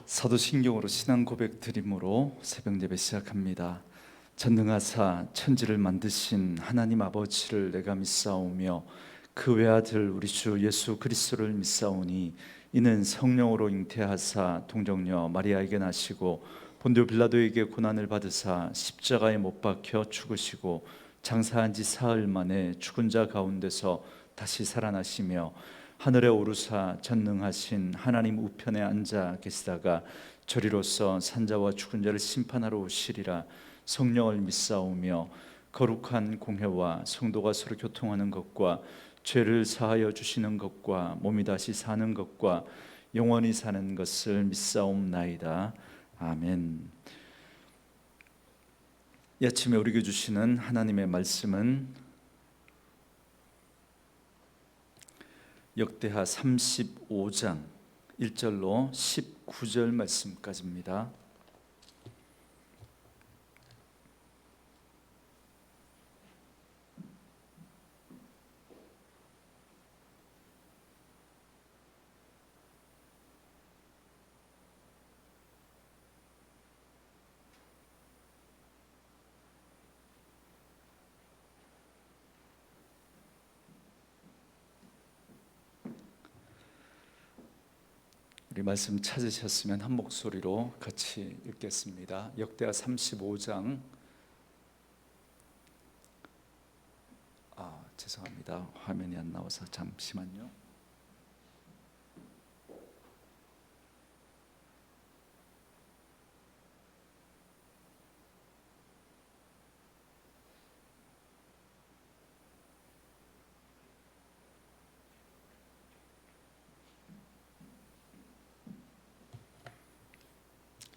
사도신경으로 신앙 고백 드림으로 새벽 예배 시작합니다. 전능하사 천지를 만드신 하나님 아버지를 내가 믿사오며 그 외아들 우리 주 예수 그리스도를 믿사오니 이는 성령으로 잉태하사 동정녀 마리아에게 나시고 본디오 빌라도에게 고난을 받으사 십자가에 못 박혀 죽으시고 장사한 지 사흘 만에 죽은 자 가운데서 다시 살아나시며 하늘에 오르사 전능하신 하나님 우편에 앉아 계시다가 저리로서 산자와 죽은 자를 심판하러 오시리라. 성령을 믿사오며 거룩한 공회와 성도가 서로 교통하는 것과 죄를 사하여 주시는 것과 몸이 다시 사는 것과 영원히 사는 것을 믿사옵나이다. 아멘. 이 아침에 우리에게 주시는 하나님의 말씀은 역대하 35장 1절로 19절 말씀까지입니다. 우리 말씀 찾으셨으면 한 목소리로 같이 읽겠습니다. 역대하 35장 죄송합니다. 화면이 안 나와서 잠시만요.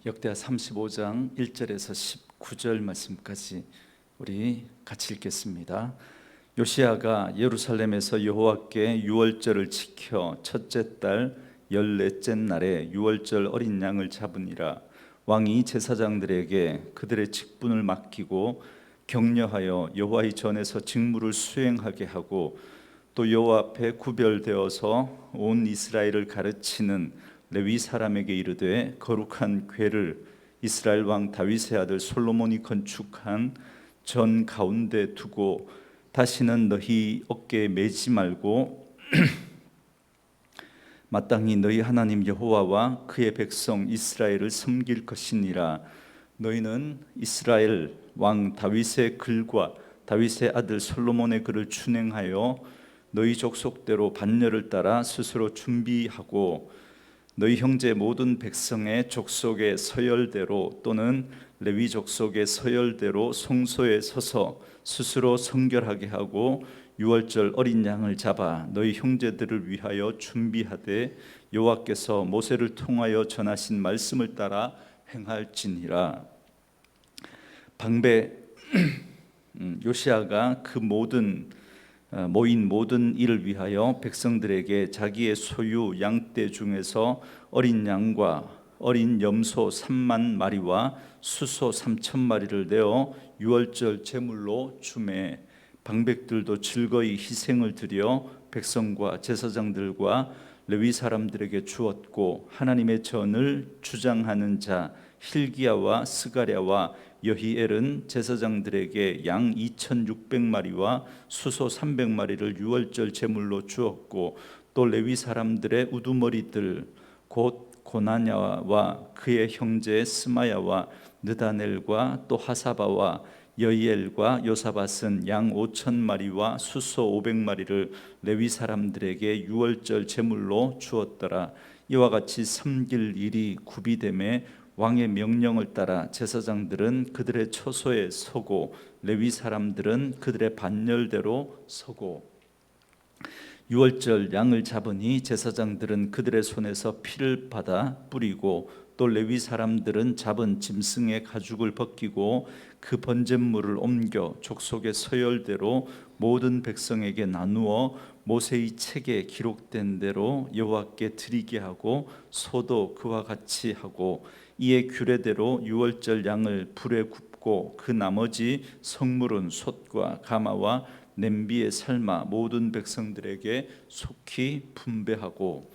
역대하 35장 1절에서 19절 말씀까지 우리 같이 읽겠습니다. 요시야가 예루살렘에서 여호와께 유월절을 지켜 첫째 달 14째 날에 유월절 어린 양을 잡으니라. 왕이 제사장들에게 그들의 직분을 맡기고 격려하여 여호와의 전에서 직무를 수행하게 하고 또 여호와 앞에 구별되어서 온 이스라엘을 가르치는 레위 사람에게 이르되 거룩한 궤를 이스라엘 왕 다윗의 아들 솔로몬이 건축한 전 가운데 두고 다시는 너희 어깨에 매지 말고 마땅히 너희 하나님 여호와와 그의 백성 이스라엘을 섬길 것이니라. 너희는 이스라엘 왕 다윗의 글과 다윗의 아들 솔로몬의 글을 준행하여 너희 족속대로 반열을 따라 스스로 준비하고 너희 형제 모든 백성의 족속의 서열대로 또는 레위 족속의 서열대로 성소에 서서 스스로 성결하게 하고 유월절 어린 양을 잡아 너희 형제들을 위하여 준비하되 여호와께서 모세를 통하여 전하신 말씀을 따라 행할지니라. 방배 요시야가 그 모인 모든 일을 위하여 백성들에게 자기의 소유 양떼 중에서 어린 양과 어린 염소 3만 마리와 수소 3천 마리를 내어 유월절 제물로 주매 방백들도 즐거이 희생을 드려 백성과 제사장들과 레위 사람들에게 주었고 하나님의 전을 주장하는 자 hil기야와 스가랴와 여히엘은 제사장들에게 양 2,600마리와 수소 300마리를 유월절 제물로 주었고 또 레위 사람들의 우두머리들 곧 고나냐와 그의 형제 스마야와 느다넬과 또 하사바와 여이엘과 요사밧은 양 5,000마리와 수소 500마리를 레위 사람들에게 유월절 제물로 주었더라. 이와 같이 섬길 일이 구비됨에 왕의 명령을 따라 제사장들은 그들의 처소에 서고 레위 사람들은 그들의 반열대로 서고 유월절 양을 잡으니 제사장들은 그들의 손에서 피를 받아 뿌리고 또 레위 사람들은 잡은 짐승의 가죽을 벗기고 그 번제물을 옮겨 족속의 서열대로 모든 백성에게 나누어 모세의 책에 기록된 대로 여호와께 드리게 하고 소도 그와 같이 하고 이에 규례대로 유월절 양을 불에 굽고 그 나머지 성물은 솥과 가마와 냄비에 삶아 모든 백성들에게 속히 분배하고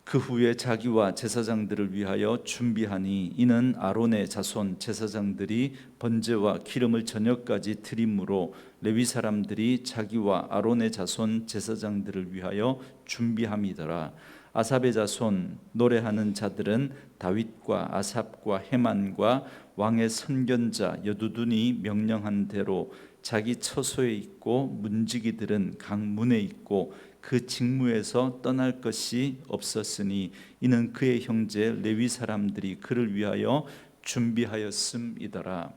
그 후에 자기와 제사장들을 위하여 준비하니 이는 아론의 자손 제사장들이 번제와 기름을 저녁까지 드림으로 레위 사람들이 자기와 아론의 자손 제사장들을 위하여 준비함이더라. 아삽의 자손 노래하는 자들은 다윗과 아삽과 헤만과 왕의 선견자 여두둔이 명령한 대로 자기 처소에 있고 문지기들은 각 문에 있고 그 직무에서 떠날 것이 없었으니 이는 그의 형제 레위 사람들이 그를 위하여 준비하였음이더라.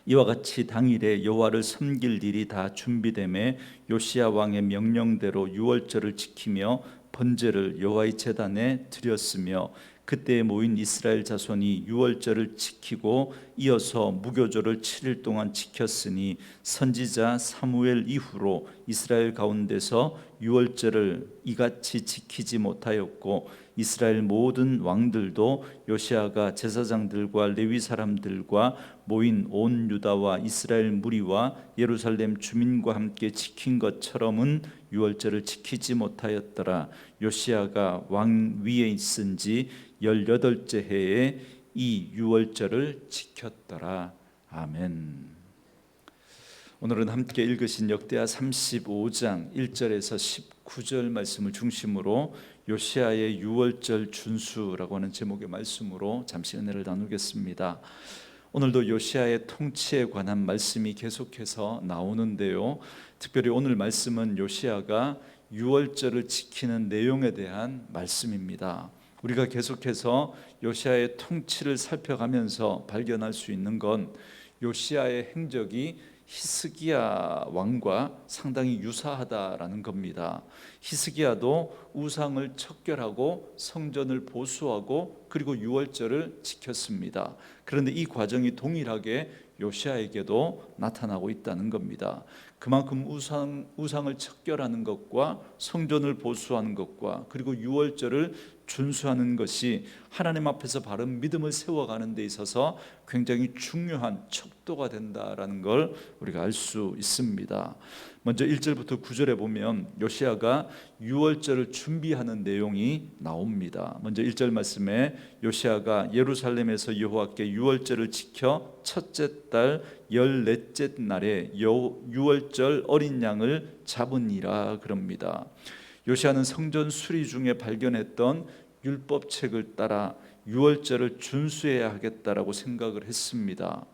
이와 같이 당일에 여호와를 섬길 일이 다 준비되매 요시야 왕의 명령대로 유월절을 지키며 번제를 여호와의 제단에 드렸으며 그때에 모인 이스라엘 자손이 유월절을 지키고 이어서 무교절을 7일 동안 지켰으니 선지자 사무엘 이후로 이스라엘 가운데서 유월절을 이같이 지키지 못하였고 이스라엘 모든 왕들도 요시아가 제사장들과 레위 사람들과 모인 온 유다와 이스라엘 무리와 예루살렘 주민과 함께 지킨 것처럼은 유월절을 지키지 못하였더라. 요시아가 왕 위에 있은 지 18째 해에 이 유월절을 지켰더라. 아멘. 오늘은 함께 읽으신 역대하 35장 1절에서 19절 말씀을 중심으로 요시아의 유월절 준수라고 하는 제목의 말씀으로 잠시 은혜를 나누겠습니다. 오늘도 요시아의 통치에 관한 말씀이 계속해서 나오는데요, 특별히 오늘 말씀은 요시아가 유월절을 지키는 내용에 대한 말씀입니다. 우리가 계속해서 요시아의 통치를 살펴가면서 발견할 수 있는 건 요시아의 행적이 히스기야 왕과 상당히 유사하다라는 겁니다. 히스기야도 우상을 척결하고 성전을 보수하고 그리고 유월절을 지켰습니다. 그런데 이 과정이 동일하게 요시아에게도 나타나고 있다는 겁니다. 그만큼 우상을 척결하는 것과 성전을 보수하는 것과 그리고 유월절을 준수하는 것이 하나님 앞에서 바른 믿음을 세워가는 데 있어서 굉장히 중요한 척도가 된다라는 걸 우리가 알 수 있습니다. 먼저 1절부터 9절에 보면 요시아가 유월절을 준비하는 내용이 나옵니다. 먼저 1절 말씀에 요시아가 예루살렘에서 여호와께 유월절을 지켜 첫째 달 14째 날에 유월절 어린 양을 잡으니라 그럽니다. 요시아는 성전 수리 중에 발견했던 율법책을 따라 유월절을 준수해야 하겠다라고 생각을 했습니다.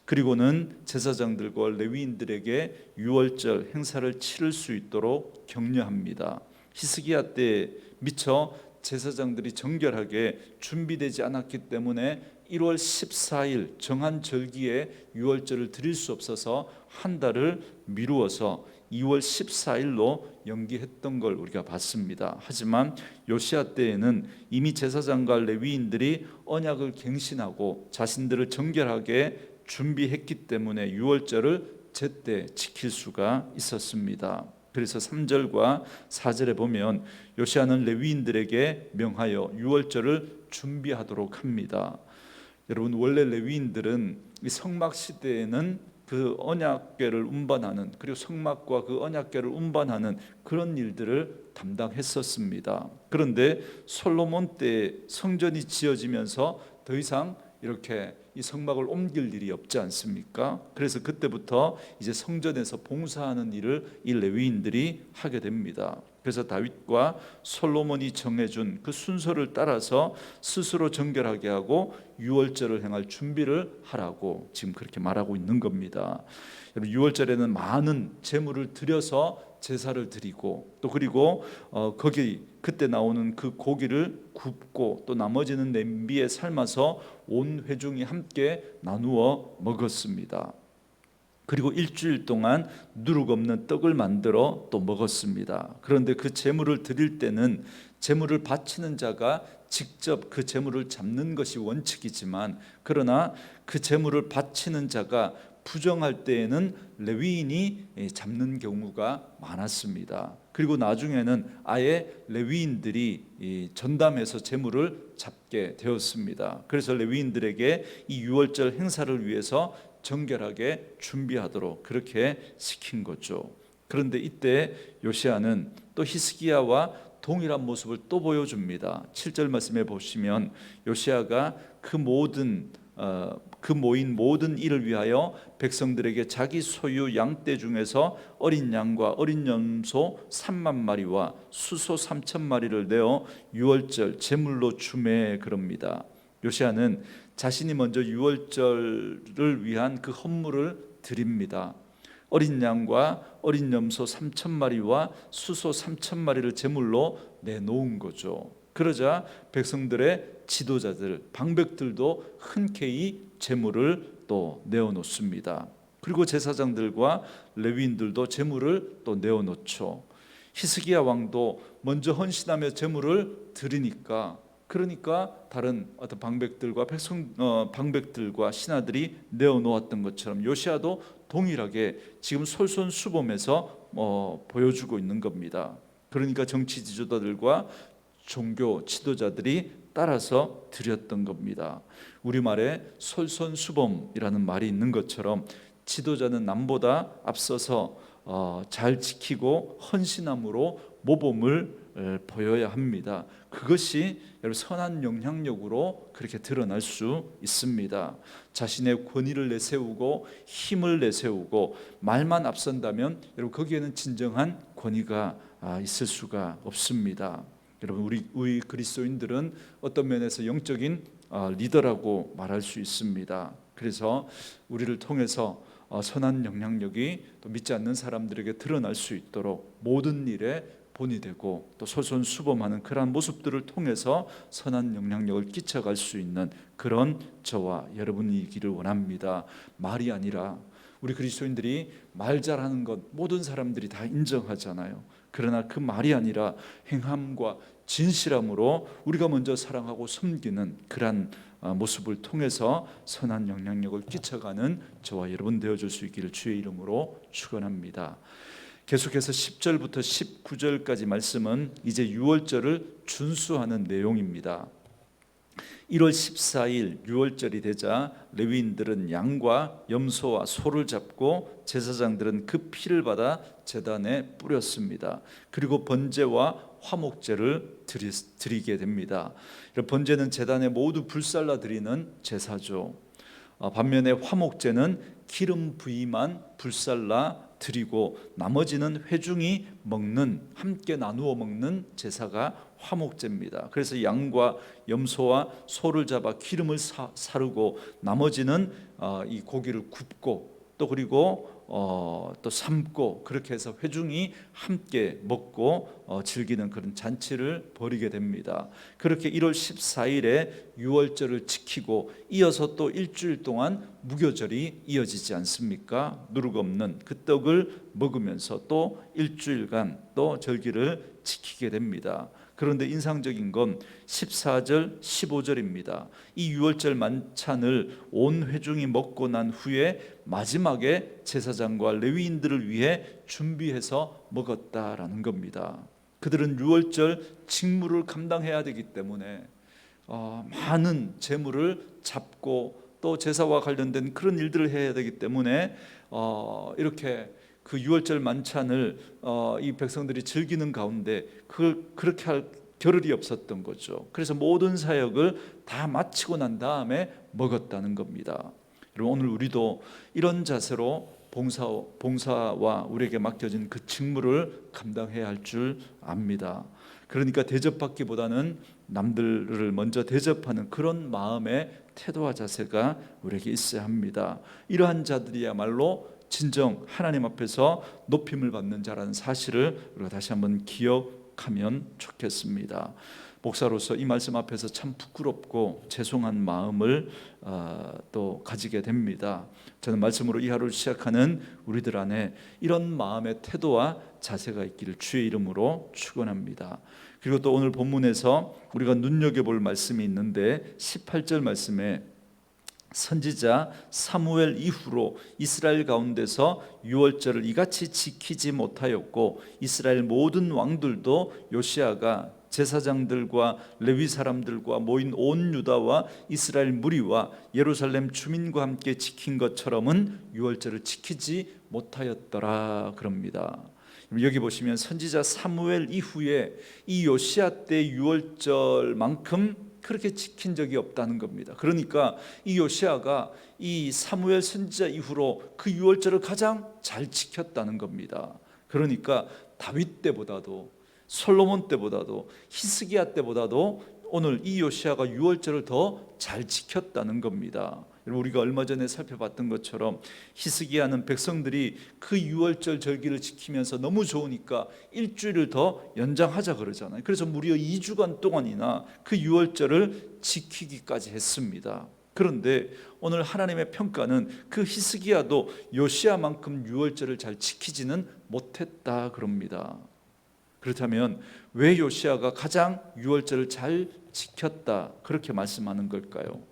그리고는 제사장들과 레위인들에게 유월절 행사를 치를 수 있도록 격려합니다. 히스기야 때 미처 제사장들이 정결하게 준비되지 않았기 때문에 1월 14일 정한 절기에 유월절을 드릴 수 없어서 한 달을 미루어서 2월 14일로 연기했던 걸 우리가 봤습니다. 하지만 요시아 때에는 이미 제사장과 레위인들이 언약을 갱신하고 자신들을 정결하게 준비했기 때문에 유월절을 제때 지킬 수가 있었습니다. 그래서 3절과 4절에 보면 요시아는 레위인들에게 명하여 유월절을 준비하도록 합니다. 여러분, 원래 레위인들은 이 성막 시대에는 그 언약궤를 운반하는, 그리고 성막과 그 언약궤를 운반하는 그런 일들을 담당했었습니다. 그런데 솔로몬 때 성전이 지어지면서 더 이상 이렇게 이 성막을 옮길 일이 없지 않습니까? 그래서 그때부터 이제 성전에서 봉사하는 일을 이 레위인들이 하게 됩니다. 그래서 다윗과 솔로몬이 정해준 그 순서를 따라서 스스로 정결하게 하고 유월절을 행할 준비를 하라고 지금 그렇게 말하고 있는 겁니다. 여러분, 유월절에는 많은 제물을 드려서 제사를 드리고 또 그리고 거기 그때 나오는 그 고기를 굽고 또 나머지는 냄비에 삶아서 온 회중이 함께 나누어 먹었습니다. 그리고 일주일 동안 누룩 없는 떡을 만들어 또 먹었습니다. 그런데 그 제물을 드릴 때는 제물을 바치는 자가 직접 그 제물을 잡는 것이 원칙이지만, 그러나 그 제물을 바치는 자가 부정할 때에는 레위인이 잡는 경우가 많았습니다. 그리고 나중에는 아예 레위인들이 전담해서 제물을 잡게 되었습니다. 그래서 레위인들에게 이 유월절 행사를 위해서 정결하게 준비하도록 그렇게 시킨 거죠. 그런데 이때 요시아는 또 히스기야와 동일한 모습을 또 보여줍니다. 7절 말씀에 보시면 요시아가 그 모인 모든 일을 위하여 백성들에게 자기 소유 양떼 중에서 어린 양과 어린 염소 3만 마리와 수소 3천 마리를 내어 유월절 제물로 주매 그럽니다. 요시아는 자신이 먼저 유월절을 위한 그 헌물을 드립니다. 어린 양과 어린 염소 3천 마리와 수소 3천 마리를 제물로 내놓은 거죠. 그러자 백성들의 지도자들, 방백들도 흔쾌히 제물을 또 내어놓습니다. 그리고 제사장들과 레위인들도 제물을 또 내어놓죠. 히스기야 왕도 먼저 헌신하며 제물을 드리니까, 그러니까 다른 어떤 방백들과 신하들이 내어놓았던 것처럼 요시아도 동일하게 지금 솔선수범해서 보여주고 있는 겁니다. 그러니까 정치 지도자들과 종교 지도자들이 따라서 드렸던 겁니다. 우리말에 솔선수범이라는 말이 있는 것처럼 지도자는 남보다 앞서서 잘 지키고 헌신함으로 모범을 보여야 합니다. 그것이 여러분 선한 영향력으로 그렇게 드러날 수 있습니다. 자신의 권위를 내세우고 힘을 내세우고 말만 앞선다면 여러분 거기에는 진정한 권위가 있을 수가 없습니다. 여러분 우리 그리스도인들은 어떤 면에서 영적인 리더라고 말할 수 있습니다. 그래서 우리를 통해서 선한 영향력이 또 믿지 않는 사람들에게 드러날 수 있도록 모든 일에 본이 되고 또 솔선수범하는 그러한 모습들을 통해서 선한 영향력을 끼쳐갈 수 있는 그런 저와 여러분이기를 원합니다. 말이 아니라 우리 그리스도인들이 말 잘하는 것 모든 사람들이 다 인정하잖아요. 그러나 그 말이 아니라 행함과 진실함으로 우리가 먼저 사랑하고 섬기는 그러한 모습을 통해서 선한 영향력을 끼쳐가는 저와 여러분 되어줄 수 있기를 주의 이름으로 축원합니다. 계속해서 10절부터 19절까지 말씀은 이제 유월절을 준수하는 내용입니다. 1월 14일 유월절이 되자 레위인들은 양과 염소와 소를 잡고 제사장들은 그 피를 받아 제단에 뿌렸습니다. 그리고 번제와 화목제를 드리게 됩니다. 번제는 제단에 모두 불살라 드리는 제사죠. 반면에 화목제는 기름 부위만 불살라 드리고 나머지는 회중이 먹는, 함께 나누어 먹는 제사가 화목제입니다. 그래서 양과 염소와 소를 잡아 기름을 사르고 나머지는 이 고기를 굽고 또 그리고 또 삶고 그렇게 해서 회중이 함께 먹고 즐기는 그런 잔치를 벌이게 됩니다. 그렇게 1월 14일에 유월절을 지키고 이어서 또 일주일 동안 무교절이 이어지지 않습니까? 누룩 없는 그 떡을 먹으면서 또 일주일간 또 절기를 지키게 됩니다. 그런데 인상적인 건 14절, 15절입니다. 이 유월절 만찬을 온 회중이 먹고 난 후에 마지막에 제사장과 레위인들을 위해 준비해서 먹었다라는 겁니다. 그들은 유월절 직무를 감당해야 되기 때문에 많은 제물을 잡고 또 제사와 관련된 그런 일들을 해야 되기 때문에 이렇게 그 유월절 만찬을 이 백성들이 즐기는 가운데 그렇게 할 겨를이 없었던 거죠. 그래서 모든 사역을 다 마치고 난 다음에 먹었다는 겁니다. 여러분 오늘 우리도 이런 자세로 봉사와 우리에게 맡겨진 그 직무를 감당해야 할 줄 압니다. 그러니까 대접받기보다는 남들을 먼저 대접하는 그런 마음의 태도와 자세가 우리에게 있어야 합니다. 이러한 자들이야말로 진정 하나님 앞에서 높임을 받는 자라는 사실을 우리가 다시 한번 기억하면 좋겠습니다. 목사로서 이 말씀 앞에서 참 부끄럽고 죄송한 마음을 또 가지게 됩니다. 저는 말씀으로 이 하루를 시작하는 우리들 안에 이런 마음의 태도와 자세가 있기를 주의 이름으로 축원합니다. 그리고 또 오늘 본문에서 우리가 눈여겨볼 말씀이 있는데 18절 말씀에 선지자 사무엘 이후로 이스라엘 가운데서 유월절을 이같이 지키지 못하였고 이스라엘 모든 왕들도 요시아가 제사장들과 레위 사람들과 모인 온 유다와 이스라엘 무리와 예루살렘 주민과 함께 지킨 것처럼은 유월절을 지키지 못하였더라 그럽니다. 여기 보시면 선지자 사무엘 이후에 이 요시야 때 유월절만큼 그렇게 지킨 적이 없다는 겁니다. 그러니까 이 요시야가 이 사무엘 선지자 이후로 그 유월절을 가장 잘 지켰다는 겁니다. 그러니까 다윗 때보다도 솔로몬 때보다도 히스기야 때보다도 오늘 이 요시야가 유월절을 더 잘 지켰다는 겁니다. 우리가 얼마 전에 살펴봤던 것처럼 히스기야는 백성들이 그 유월절 절기를 지키면서 너무 좋으니까 일주일을 더 연장하자 그러잖아요. 그래서 무려 2주간 동안이나 그 유월절을 지키기까지 했습니다. 그런데 오늘 하나님의 평가는 그 히스기야도 요시야만큼 유월절을 잘 지키지는 못했다 그럽니다. 그렇다면 왜 요시야가 가장 유월절을 잘 지켰다 그렇게 말씀하는 걸까요?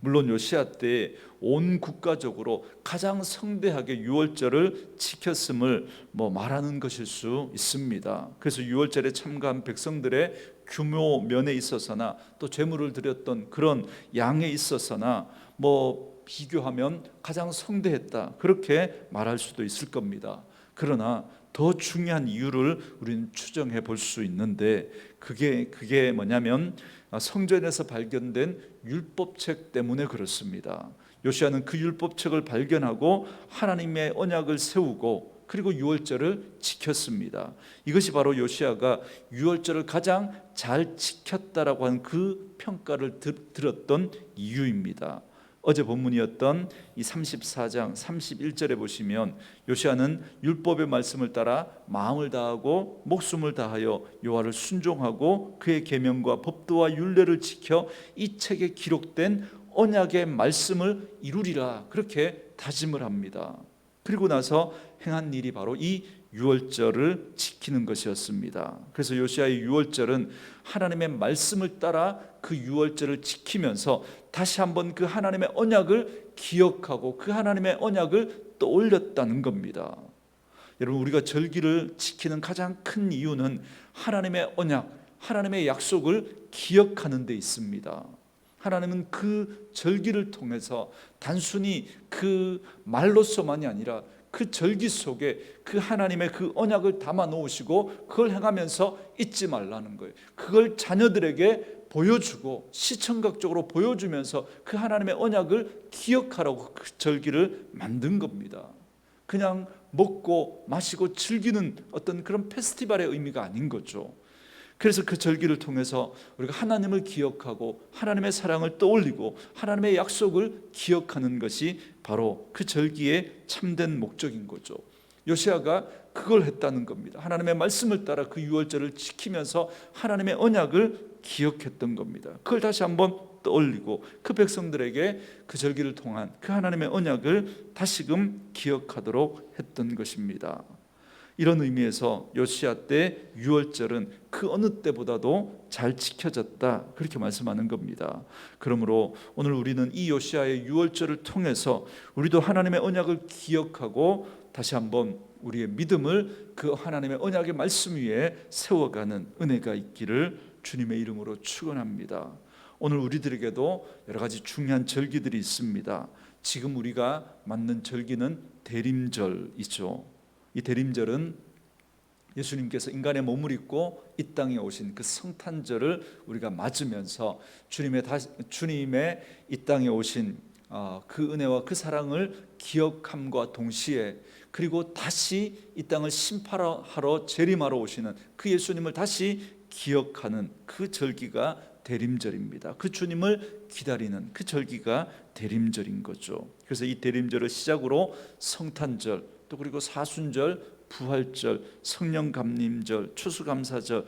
물론 요시야 때 온 국가적으로 가장 성대하게 유월절을 지켰음을 말하는 것일 수 있습니다. 그래서 유월절에 참가한 백성들의 규모 면에 있어서나 또 제물을 드렸던 그런 양에 있어서나 비교하면 가장 성대했다 그렇게 말할 수도 있을 겁니다. 그러나 더 중요한 이유를 우리는 추정해 볼 수 있는데 그게 뭐냐면 성전에서 발견된 율법책 때문에 그렇습니다. 요시야는 그 율법책을 발견하고 하나님의 언약을 세우고 그리고 유월절을 지켰습니다. 이것이 바로 요시야가 유월절을 가장 잘 지켰다라고 하는 그 평가를 들었던 이유입니다. 어제 본문이었던 이 34장 31절에 보시면 요시야는 율법의 말씀을 따라 마음을 다하고 목숨을 다하여 여호와를 순종하고 그의 계명과 법도와 율례를 지켜 이 책에 기록된 언약의 말씀을 이루리라 그렇게 다짐을 합니다. 그리고 나서 행한 일이 바로 이 유월절을 지키는 것이었습니다. 그래서 요시야의 유월절은 하나님의 말씀을 따라 그 유월절을 지키면서 다시 한번 그 하나님의 언약을 기억하고 그 하나님의 언약을 떠올렸다는 겁니다. 여러분, 우리가 절기를 지키는 가장 큰 이유는 하나님의 언약, 하나님의 약속을 기억하는 데 있습니다. 하나님은 그 절기를 통해서 단순히 그 말로서만이 아니라 그 절기 속에 그 하나님의 그 언약을 담아 놓으시고 그걸 행하면서 잊지 말라는 거예요. 그걸 자녀들에게 보여주고 시청각적으로 보여주면서 그 하나님의 언약을 기억하라고 그 절기를 만든 겁니다. 그냥 먹고 마시고 즐기는 어떤 그런 페스티벌의 의미가 아닌 거죠. 그래서 그 절기를 통해서 우리가 하나님을 기억하고 하나님의 사랑을 떠올리고 하나님의 약속을 기억하는 것이 바로 그 절기의 참된 목적인 거죠. 요시야가 그걸 했다는 겁니다. 하나님의 말씀을 따라 그 유월절을 지키면서 하나님의 언약을 기억했던 겁니다. 그걸 다시 한번 떠올리고 그 백성들에게 그 절기를 통한 그 하나님의 언약을 다시금 기억하도록 했던 것입니다. 이런 의미에서 요시야 때 유월절은 그 어느 때보다도 잘 지켜졌다 그렇게 말씀하는 겁니다. 그러므로 오늘 우리는 이 요시야의 유월절을 통해서 우리도 하나님의 언약을 기억하고 다시 한번 우리의 믿음을 그 하나님의 언약의 말씀 위에 세워가는 은혜가 있기를 주님의 이름으로 축원합니다. 오늘 우리들에게도 여러 가지 중요한 절기들이 있습니다. 지금 우리가 맞는 절기는 대림절이죠. 이 대림절은 예수님께서 인간의 몸을 입고 이 땅에 오신 그 성탄절을 우리가 맞으면서 주님의 이 땅에 오신 그 은혜와 그 사랑을 기억함과 동시에 그리고 다시 이 땅을 심판하러 재림하러 오시는 그 예수님을 다시 기억하는 그 절기가 대림절입니다. 그 주님을 기다리는 그 절기가 대림절인 거죠. 그래서 이 대림절을 시작으로 성탄절 또 그리고 사순절, 부활절, 성령감림절, 추수감사절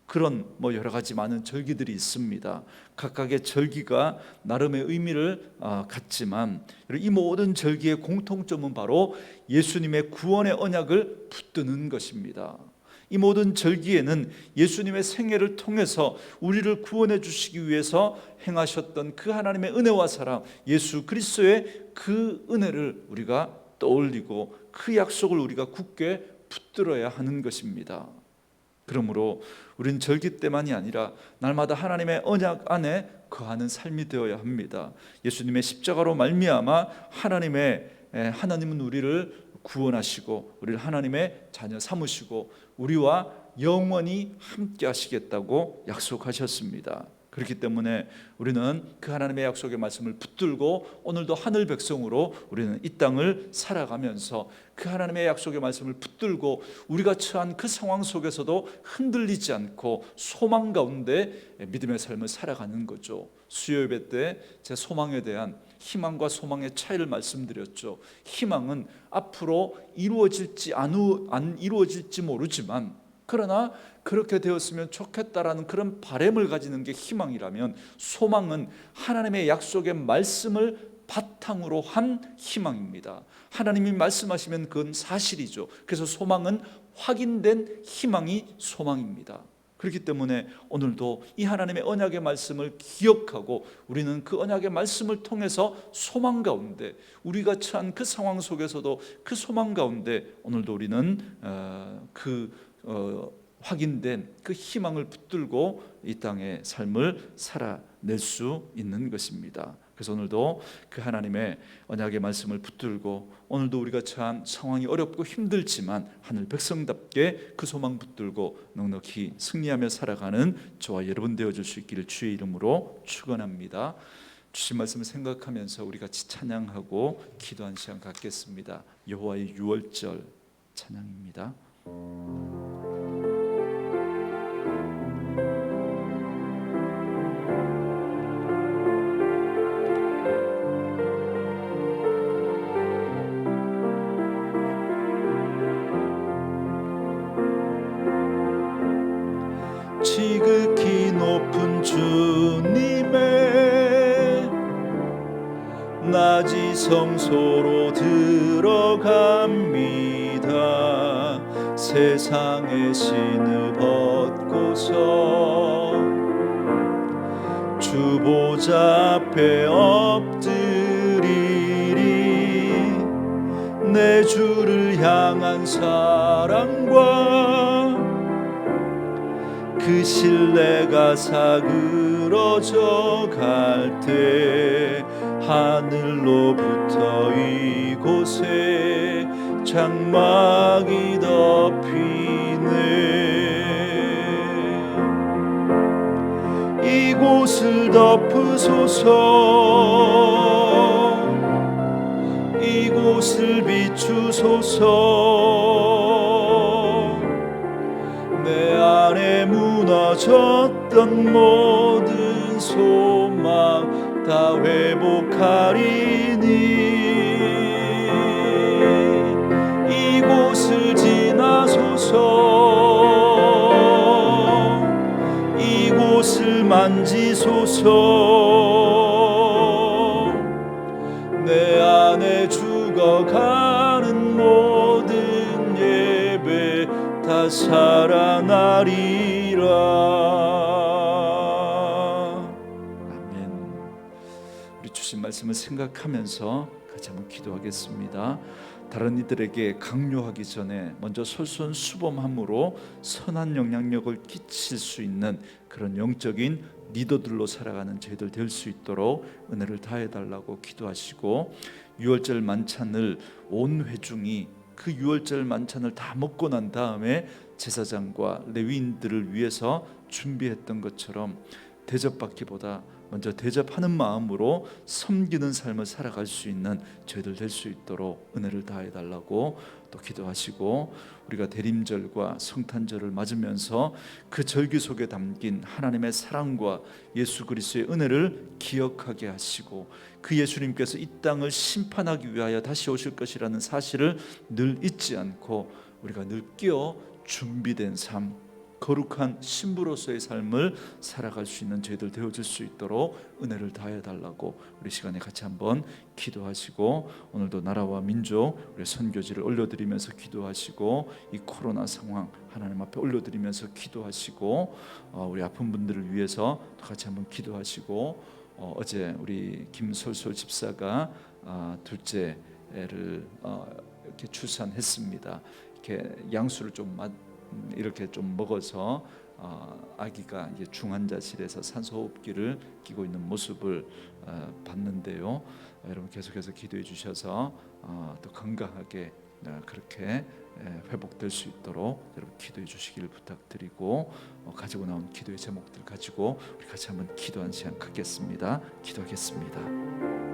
그런 여러 가지 많은 절기들이 있습니다. 각각의 절기가 나름의 의미를 갖지만 이 모든 절기의 공통점은 바로 예수님의 구원의 언약을 붙드는 것입니다. 이 모든 절기에는 예수님의 생애를 통해서 우리를 구원해 주시기 위해서 행하셨던 그 하나님의 은혜와 사랑, 예수 그리스도의 그 은혜를 우리가 떠올리고 그 약속을 우리가 굳게 붙들어야 하는 것입니다. 그러므로 우리는 절기 때만이 아니라 날마다 하나님의 언약 안에 거하는 삶이 되어야 합니다. 예수님의 십자가로 말미암아 하나님은 우리를 구원하시고 우리를 하나님의 자녀 삼으시고 우리와 영원히 함께 하시겠다고 약속하셨습니다. 그렇기 때문에 우리는 그 하나님의 약속의 말씀을 붙들고 오늘도 하늘 백성으로 우리는 이 땅을 살아가면서 그 하나님의 약속의 말씀을 붙들고 우리가 처한 그 상황 속에서도 흔들리지 않고 소망 가운데 믿음의 삶을 살아가는 거죠. 수요 예배 때 제 소망에 대한 희망과 소망의 차이를 말씀드렸죠. 희망은 앞으로 이루어질지 안 이루어질지 모르지만 그러나 그렇게 되었으면 좋겠다라는 그런 바람을 가지는 게 희망이라면, 소망은 하나님의 약속의 말씀을 바탕으로 한 희망입니다. 하나님이 말씀하시면 그건 사실이죠. 그래서 소망은 확인된 희망이 소망입니다. 그렇기 때문에 오늘도 이 하나님의 언약의 말씀을 기억하고 우리는 그 언약의 말씀을 통해서 소망 가운데, 우리가 처한 그 상황 속에서도 그 소망 가운데 오늘도 우리는 확인된 그 희망을 붙들고 이 땅의 삶을 살아낼 수 있는 것입니다. 그래서 오늘도 그 하나님의 언약의 말씀을 붙들고, 오늘도 우리가 처한 상황이 어렵고 힘들지만 하늘 백성답게 그 소망 붙들고 넉넉히 승리하며 살아가는 저와 여러분 되어줄 수 있기를 주의 이름으로 축원합니다. 주신 말씀을 생각하면서 우리 같이 찬양하고 기도한 시간 갖겠습니다. 여호와의 유월절 찬양입니다. 지극히 높은 주님의 낮이 성소로 들어갑니다. 세상의 신을 벗고서 주 보좌 앞에 엎드리리. 내 주를 향한 사랑과 그 신뢰가 사그러져 갈 때 하늘로부터 이곳에 장막이 덮이네. 이곳을 덮으소서. 이곳을 비추소서. 내 안에 무너졌던 모든 소망 다 회복하리니. 이곳을 지나소서. 이곳을 만지소서. 내 안에 죽어가는 모든 예배 다 살아나리라. 아멘. 우리 주신 말씀을 생각하면서 같이 한번 기도하겠습니다. 다른 이들에게 강요하기 전에 먼저 솔선수범함으로 선한 영향력을 끼칠 수 있는 그런 영적인 리더들로 살아가는 저희들 될 수 있도록 은혜를 다해달라고 기도하시고, 유월절 만찬을 온 회중이 그 유월절 만찬을 다 먹고 난 다음에 제사장과 레위인들을 위해서 준비했던 것처럼 대접받기보다 먼저 대접하는 마음으로 섬기는 삶을 살아갈 수 있는 저희들 될 수 있도록 은혜를 다해달라고 또 기도하시고, 우리가 대림절과 성탄절을 맞으면서 그 절기 속에 담긴 하나님의 사랑과 예수 그리스도의 은혜를 기억하게 하시고, 그 예수님께서 이 땅을 심판하기 위하여 다시 오실 것이라는 사실을 늘 잊지 않고 우리가 늘 끼어 준비된 삶, 거룩한 신부로서의 삶을 살아갈 수 있는 저희들 되어줄 수 있도록 은혜를 다해달라고 우리 시간에 같이 한번 기도하시고, 오늘도 나라와 민족, 우리 선교지를 올려드리면서 기도하시고, 이 코로나 상황 하나님 앞에 올려드리면서 기도하시고, 우리 아픈 분들을 위해서 같이 한번 기도하시고, 어제 우리 김솔솔 집사가 둘째를 이렇게 출산했습니다. 이렇게 양수를 이렇게 좀 먹어서 아기가 이제 중환자실에서 산소호흡기를 끼고 있는 모습을 봤는데요. 여러분 계속해서 기도해 주셔서 또 건강하게 그렇게 회복될 수 있도록 여러분 기도해 주시기를 부탁드리고, 가지고 나온 기도의 제목들 가지고 우리 같이 한번 기도하는 시간 갖겠습니다. 기도하겠습니다.